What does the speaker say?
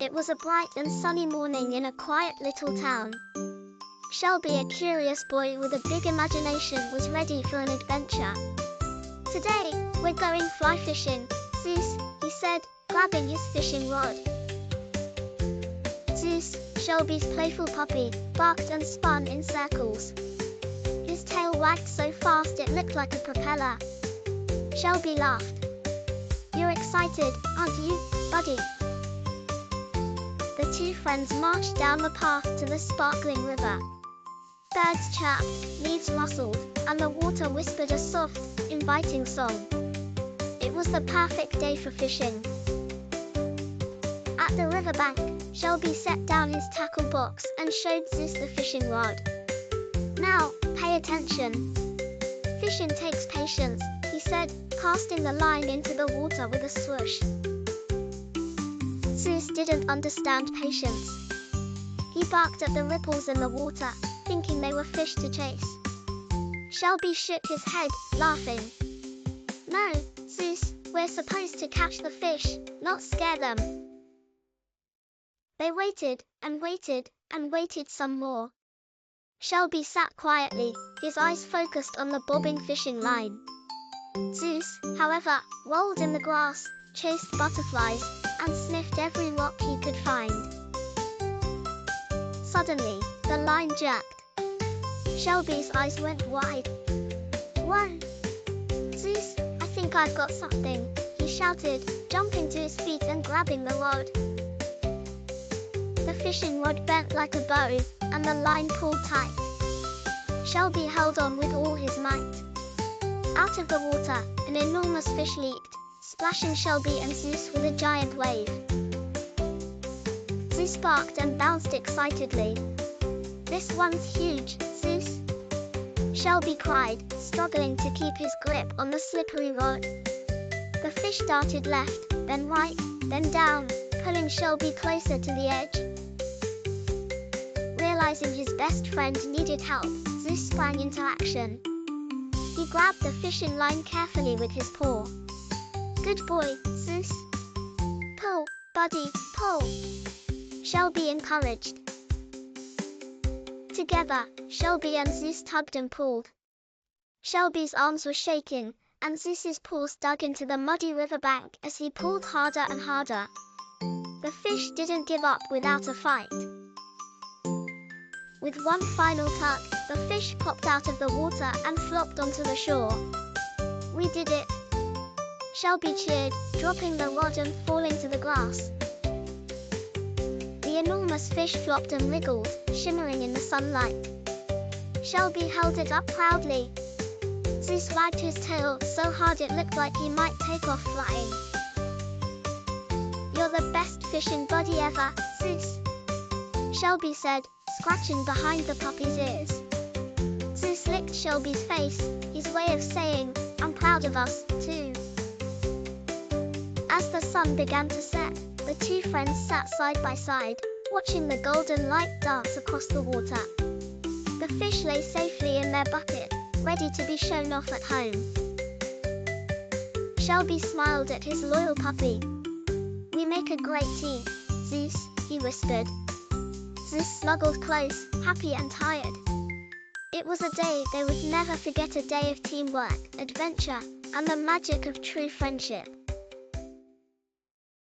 It was a bright and sunny morning in a quiet little town. Shelby, a curious boy with a big imagination, was ready for an adventure. "Today, we're going fly fishing, Zeus," he said, grabbing his fishing rod. Zeus, Shelby's playful puppy, barked and spun in circles. His tail wagged so fast it looked like a propeller. Shelby laughed. "You're excited, aren't you, buddy?" The two friends marched down the path to the sparkling river. Birds chirped, leaves rustled, and the water whispered a soft, inviting song. It was the perfect day for fishing. At the riverbank, Shelby set down his tackle box and showed Zeus the fishing rod. "Now, pay attention. Fishing takes patience," he said, casting the line into the water with a swoosh. Zeus didn't understand patience. He barked at the ripples in the water, thinking they were fish to chase. Shelby shook his head, laughing. "No, Zeus, we're supposed to catch the fish, not scare them." They waited, and waited, and waited some more. Shelby sat quietly, his eyes focused on the bobbing fishing line. Zeus, however, rolled in the grass, chased butterflies, and sniffed every rock he could find. Suddenly, the line jerked. Shelby's eyes went wide. "Whoa! Zeus, I think I've got something," he shouted, jumping to his feet and grabbing the rod. The fishing rod bent like a bow, and the line pulled tight. Shelby held on with all his might. Out of the water, an enormous fish leaped, splashing Shelby and Zeus with a giant wave. Zeus barked and bounced excitedly. "This one's huge, Zeus," Shelby cried, struggling to keep his grip on the slippery rod. The fish darted left, then right, then down, pulling Shelby closer to the edge. Realizing his best friend needed help, Zeus sprang into action. He grabbed the fishing line carefully with his paw. "Good boy, Zeus. Pull, buddy, pull," Shelby encouraged. Together, Shelby and Zeus tugged and pulled. Shelby's arms were shaking, and Zeus's paws dug into the muddy riverbank as he pulled harder and harder. The fish didn't give up without a fight. With one final tug, the fish popped out of the water and flopped onto the shore. "We did it!" Shelby cheered, dropping the rod and falling to the grass. The enormous fish flopped and wriggled, shimmering in the sunlight. Shelby held it up proudly. Zeus wagged his tail so hard it looked like he might take off flying. "You're the best fishing buddy ever, Zeus," Shelby said, scratching behind the puppy's ears. Zeus licked Shelby's face, his way of saying, "I'm proud of us, too." As the sun began to set, the two friends sat side by side, watching the golden light dance across the water. The fish lay safely in their bucket, ready to be shown off at home. Shelby smiled at his loyal puppy. "We make a great team, Zeus," he whispered. Zeus snuggled close, happy and tired. It was a day they would never forget, a day of teamwork, adventure, and the magic of true friendship.